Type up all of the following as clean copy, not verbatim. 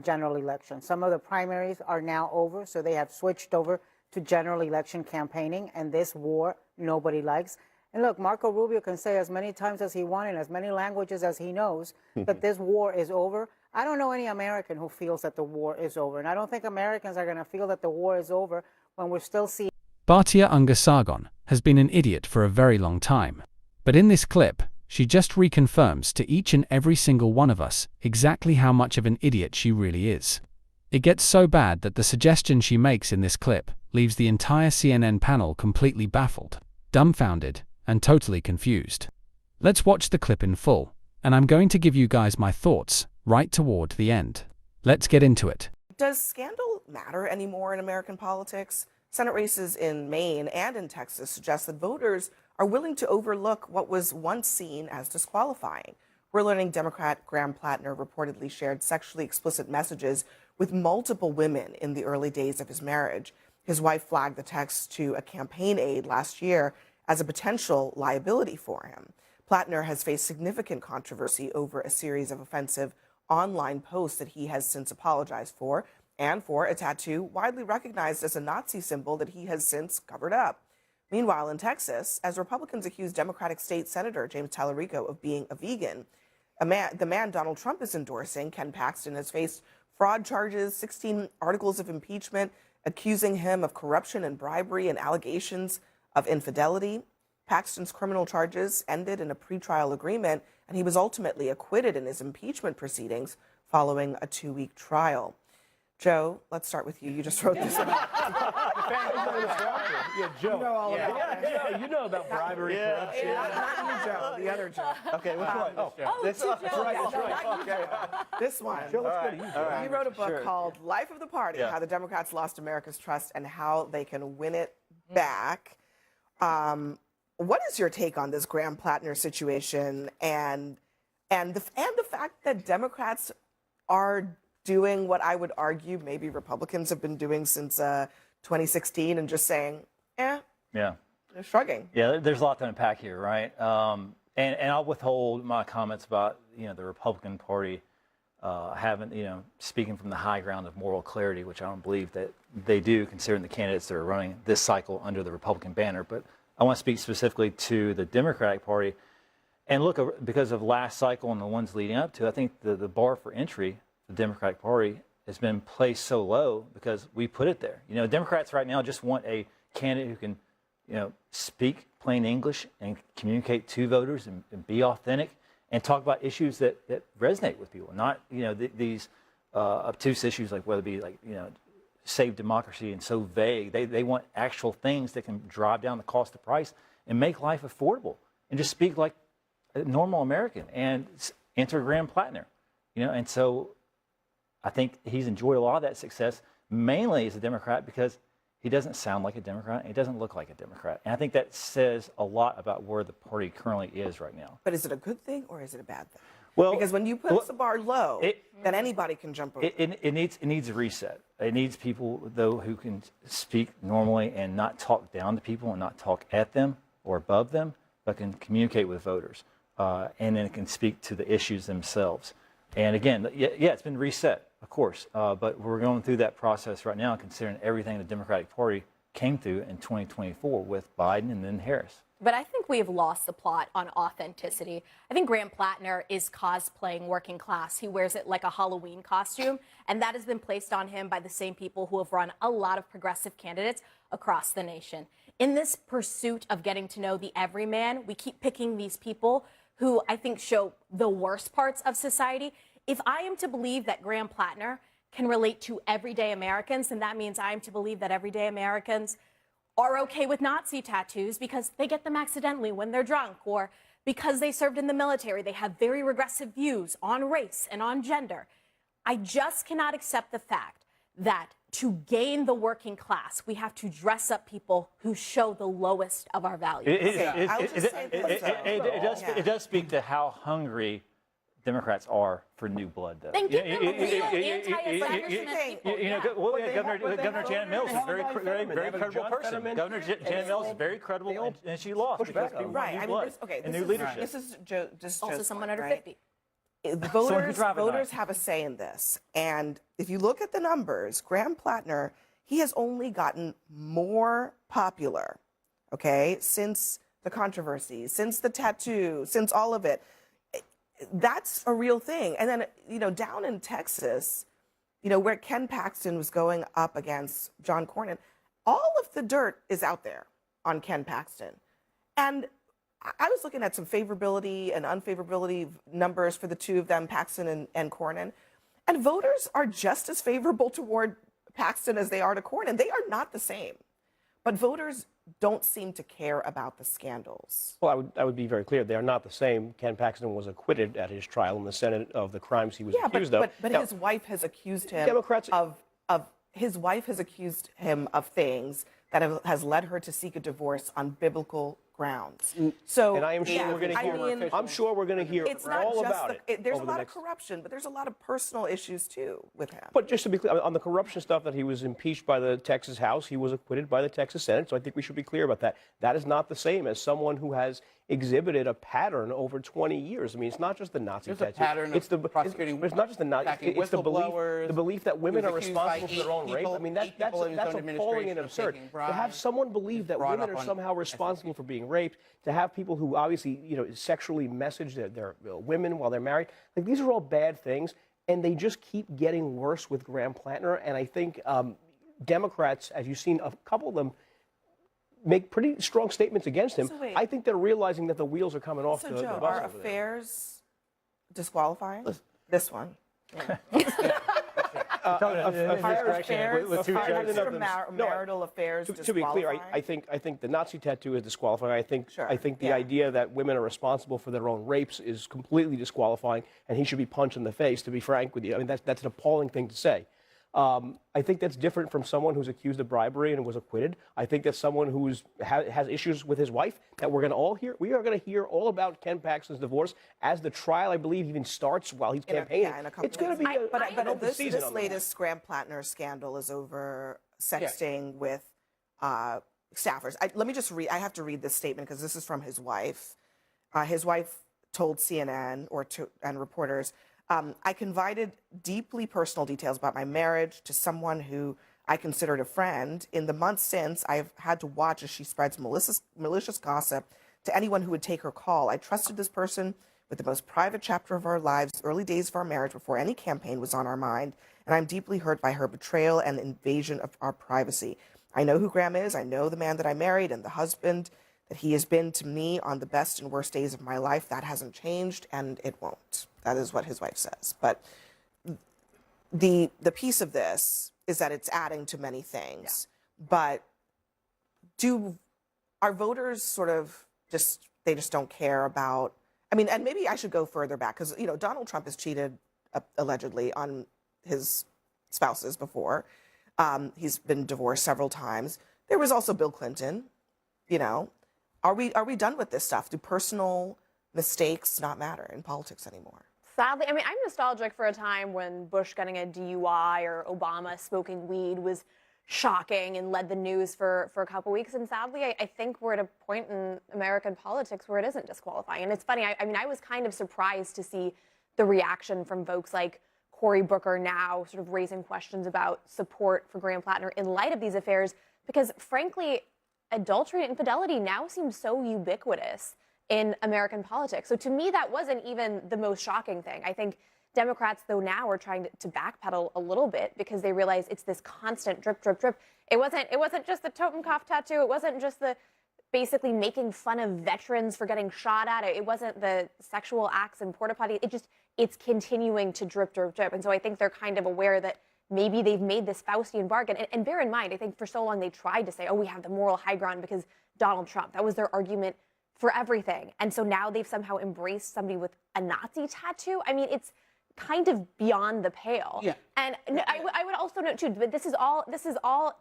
general election. Some of the primaries are now over, so they have switched over to general election campaigning, and this war nobody likes. And look, Marco Rubio can say as many times as he wants in as many languages as he knows that this war is over. I don't know any American who feels that the war is over, and I don't think Americans are going to feel that the war is over when we're still seeing. Batya Ungar-Sargon has been an idiot for a very long time. But in this clip, she just reconfirms to each and every single one of us exactly how much of an idiot she really is. It gets so bad that the suggestion she makes in this clip leaves the entire CNN panel completely baffled, dumbfounded, and totally confused. Let's watch the clip in full, and I'm going to give you guys my thoughts right toward the end. Let's get into it. Does scandal matter anymore in American politics? Senate races in Maine and in Texas suggest that voters are willing to overlook what was once seen as disqualifying. We're learning Democrat Graham Plattner reportedly shared sexually explicit messages with multiple women in the early days of his marriage. His wife flagged the text to a campaign aide last year as a potential liability for him. Plattner has faced significant controversy over a series of offensive online posts that he has since apologized for, and for a tattoo widely recognized as a Nazi symbol that he has since covered up. Meanwhile, in Texas, as Republicans accuse Democratic State Senator James Tallarico of being a vegan, the man Donald Trump is endorsing, Ken Paxton, has faced fraud charges, 16 articles of impeachment accusing him of corruption and bribery and allegations of infidelity. Paxton's criminal charges ended in a pretrial agreement, and he was ultimately acquitted in his impeachment proceedings following a 2-week trial. Joe, let's start with you. You just wrote this about. Yeah, Joe. You know all about Joe, you know about bribery, corruption. Not you, Joe. The other Joe. Okay, which one? That's right. Okay. This one. Joe, let's go to you, Joe. You wrote a book called Life of the Party, How the Democrats Lost America's Trust and How They Can Win It Back. What is your take on this Graham Plattner situation and the fact that Democrats are doing what I would argue maybe Republicans have been doing since 2016 and just saying, they're shrugging. Yeah, there's a lot to unpack here, right? And I'll withhold my comments about, the Republican Party speaking from the high ground of moral clarity, which I don't believe that they do, considering the candidates that are running this cycle under the Republican banner. But I want to speak specifically to the Democratic Party. And look, because of last cycle and the ones leading up to, I think the bar for entry, the Democratic Party, has been placed so low because we put it there. Democrats right now just want a candidate who can, speak plain English and communicate to voters and be authentic and talk about issues that resonate with people, not, these obtuse issues like whether it be like, save democracy and so vague. They want actual things that can drive down the cost of price and make life affordable and just speak like a normal American and enter Graham Plattner, and so I think he's enjoyed a lot of that success, mainly as a Democrat, because he doesn't sound like a Democrat and he doesn't look like a Democrat. And I think that says a lot about where the party currently is right now. But is it a good thing or is it a bad thing? Well, because when you put the bar low, then anybody can jump over. It needs a reset. It needs people, though, who can speak normally and not talk down to people and not talk at them or above them, but can communicate with voters. And then can speak to the issues themselves. And again, it's been reset, of course, but we're going through that process right now, considering everything the Democratic Party came through in 2024 with Biden and then Harris. But I think we have lost the plot on authenticity. I think Graham Plattner is cosplaying working class. He wears it like a Halloween costume, and that has been placed on him by the same people who have run a lot of progressive candidates across the nation. In this pursuit of getting to know the everyman, we keep picking these people who I think show the worst parts of society. If I am to believe that Graham Plattner can relate to everyday Americans, then that means I am to believe that everyday Americans are okay with Nazi tattoos because they get them accidentally when they're drunk, or because they served in the military. They have very regressive views on race and on gender. I just cannot accept the fact that to gain the working class, we have to dress up people who show the lowest of our values. It does speak to how hungry Democrats are for new blood, though. Then give them real anti-establishment people. Governor Janet Mills is a very credible person. Governor Janet Mills is very credible, and she lost. Right. I mean, new leadership. This is Joe's also point, someone under right? 50. Voters have a say in this. And if you look at the numbers, Graham Plattner, he has only gotten more popular, okay, since the controversy, since the tattoo, since all of it. That's a real thing. And then, down in Texas, where Ken Paxton was going up against John Cornyn, all of the dirt is out there on Ken Paxton. And I was looking at some favorability and unfavorability numbers for the two of them, Paxton and Cornyn. And voters are just as favorable toward Paxton as they are to Cornyn. They are not the same. But voters don't seem to care about the scandals. Well, I would be very clear. They are not the same. Ken Paxton was acquitted at his trial in the Senate of the crimes he was accused of. But his wife has accused him of things that has led her to seek a divorce on biblical grounds. So, and I am sure we're going to hear. I'm sure we're going to hear all about it. There's a lot of corruption, but there's a lot of personal issues too with him. But just to be clear, on the corruption stuff, that he was impeached by the Texas House, he was acquitted by the Texas Senate. So I think we should be clear about that. That is not the same as someone who has exhibited a pattern over 20 years. I mean, it's not just the Nazi tattoo. There's a pattern of prosecuting. It's not just the Nazi. It's the belief that women are responsible for their own rape. I mean, that's appalling and absurd. To have someone believe that women are somehow responsible for being raped, to have people who obviously, sexually message their women while they're married, like these are all bad things, and they just keep getting worse with Graham Plattner. And I think Democrats, as you've seen a couple of them, make pretty strong statements against him. So I think they're realizing that the wheels are coming off the bus. Are affairs disqualifying? This one. Marital affairs. To be clear, I think the Nazi tattoo is disqualifying. I think the idea that women are responsible for their own rapes is completely disqualifying, and he should be punched in the face. To be frank with you, I mean that's an appalling thing to say. I think that's different from someone who's accused of bribery and was acquitted. I think that's someone who has issues with his wife that we're going to all hear. We are going to hear all about Ken Paxton's divorce as the trial, I believe, even starts while he's campaigning. It's going to be this latest Graham Plattner scandal is over sexting with staffers. Let me just read. I have to read this statement because this is from his wife. His wife told CNN and reporters, I confided deeply personal details about my marriage to someone who I considered a friend. In the months since, I've had to watch as she spreads malicious gossip to anyone who would take her call. I trusted this person with the most private chapter of our lives, early days of our marriage, before any campaign was on our mind, and I'm deeply hurt by her betrayal and invasion of our privacy. I know who Graham is. I know the man that I married and the husband that he has been to me on the best and worst days of my life. That hasn't changed, and it won't. That is what his wife says. But the piece of this is that it's adding to many things. Yeah. But our voters sort of just don't care about, I mean, and maybe I should go further back because, Donald Trump has cheated allegedly on his spouses before. He's been divorced several times. There was also Bill Clinton, Are we done with this stuff? Do personal mistakes not matter in politics anymore? Sadly, I mean, I'm nostalgic for a time when Bush getting a DUI or Obama smoking weed was shocking and led the news for a couple weeks. And sadly, I think we're at a point in American politics where it isn't disqualifying. And it's funny, I mean, I was kind of surprised to see the reaction from folks like Cory Booker now sort of raising questions about support for Graham Plattner in light of these affairs, because frankly, adultery and infidelity now seems so ubiquitous in American politics. So to me, that wasn't even the most shocking thing. I think Democrats, though, now are trying to backpedal a little bit because they realize it's this constant drip, drip, drip. It wasn't just the Totenkopf tattoo. It wasn't just the basically making fun of veterans for getting shot at. It wasn't the sexual acts in porta potty. It's continuing to drip, drip, drip. And so I think they're kind of aware that maybe they've made this Faustian bargain. And bear in mind, I think for so long they tried to say, oh, we have the moral high ground because Donald Trump. That was their argument for everything. And so now they've somehow embraced somebody with a Nazi tattoo. I mean, it's kind of beyond the pale. Yeah. And I would also note, too, but this is all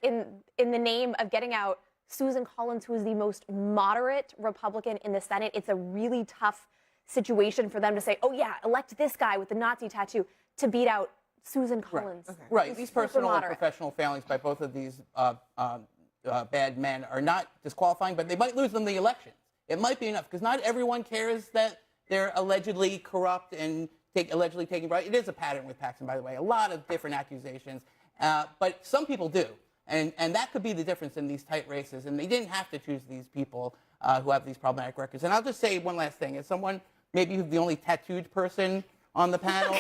in the name of getting out Susan Collins, who is the most moderate Republican in the Senate. It's a really tough situation for them to say, oh, yeah, elect this guy with the Nazi tattoo to beat out Susan Collins. Right. Okay. Right. These personal and professional failings by both of these bad men are not disqualifying, but they might lose them the election. It might be enough because not everyone cares that they're allegedly corrupt and allegedly taking bribes. It is a pattern with Paxton, by the way. A lot of different accusations, but some people do, and that could be the difference in these tight races. And they didn't have to choose these people who have these problematic records. And I'll just say one last thing: as someone maybe who's the only tattooed person on the panel,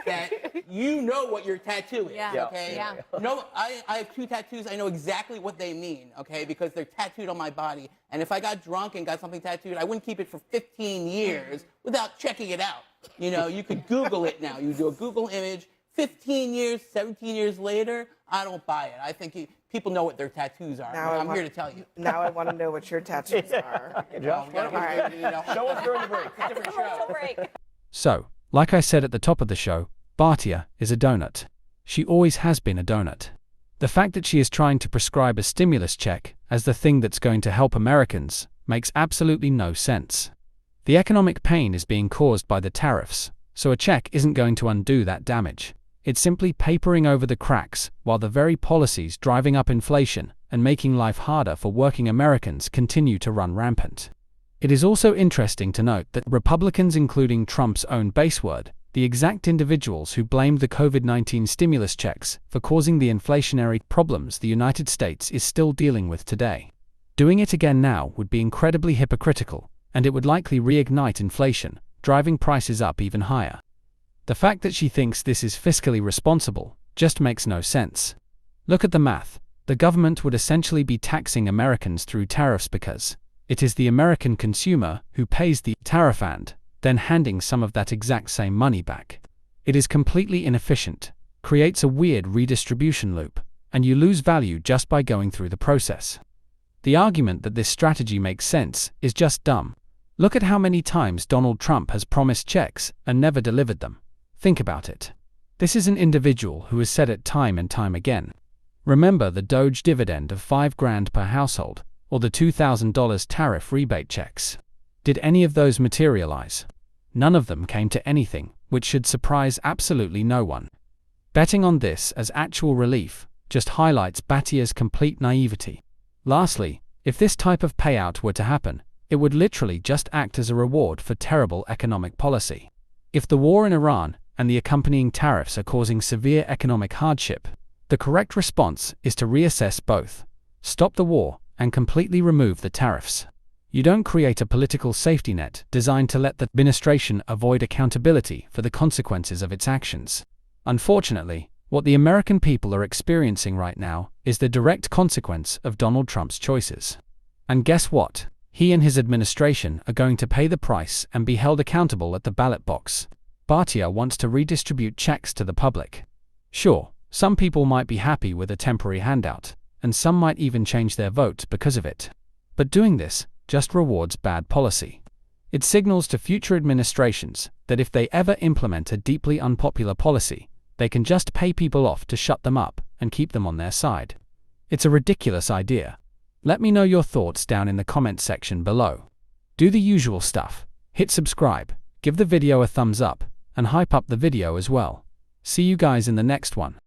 that you know what your tattoo is, okay? Yeah. No, I have 2 tattoos. I know exactly what they mean, okay, because they're tattooed on my body. And if I got drunk and got something tattooed, I wouldn't keep it for 15 years without checking it out. You know, you could Google it now. You do a Google image. 15 years, 17 years later, I don't buy it. I think people know what their tattoos are. Now I'm here to tell you. Now I want to know what your tattoos are. Show us during the break. It's a different show. Break. So, like I said at the top of the show, Batya is a donut. She always has been a donut. The fact that she is trying to prescribe a stimulus check as the thing that's going to help Americans makes absolutely no sense. The economic pain is being caused by the tariffs, so a check isn't going to undo that damage. It's simply papering over the cracks while the very policies driving up inflation and making life harder for working Americans continue to run rampant. It is also interesting to note that Republicans, including Trump's own base word, the exact individuals who blamed the COVID-19 stimulus checks for causing the inflationary problems the United States is still dealing with today. Doing it again now would be incredibly hypocritical, and it would likely reignite inflation, driving prices up even higher. The fact that she thinks this is fiscally responsible just makes no sense. Look at the math. The government would essentially be taxing Americans through tariffs because it is the American consumer who pays the tariff and then handing some of that exact same money back. It is completely inefficient, creates a weird redistribution loop, and you lose value just by going through the process. The argument that this strategy makes sense is just dumb. Look at how many times Donald Trump has promised checks and never delivered them. Think about it. This is an individual who has said it time and time again. Remember the Doge dividend of $5,000 per household, or the $2,000 tariff rebate checks. Did any of those materialize? None of them came to anything, which should surprise absolutely no one. Betting on this as actual relief just highlights Batya's complete naivety. Lastly, if this type of payout were to happen, it would literally just act as a reward for terrible economic policy. If the war in Iran and the accompanying tariffs are causing severe economic hardship, the correct response is to reassess both, stop the war, and completely remove the tariffs. You don't create a political safety net designed to let the administration avoid accountability for the consequences of its actions. Unfortunately, what the American people are experiencing right now is the direct consequence of Donald Trump's choices. And guess what? He and his administration are going to pay the price and be held accountable at the ballot box. Batya wants to redistribute checks to the public. Sure, some people might be happy with a temporary handout, and some might even change their vote because of it. But doing this just rewards bad policy. It signals to future administrations that if they ever implement a deeply unpopular policy, they can just pay people off to shut them up and keep them on their side. It's a ridiculous idea. Let me know your thoughts down in the comments section below. Do the usual stuff. Hit subscribe, give the video a thumbs up, and hype up the video as well. See you guys in the next one.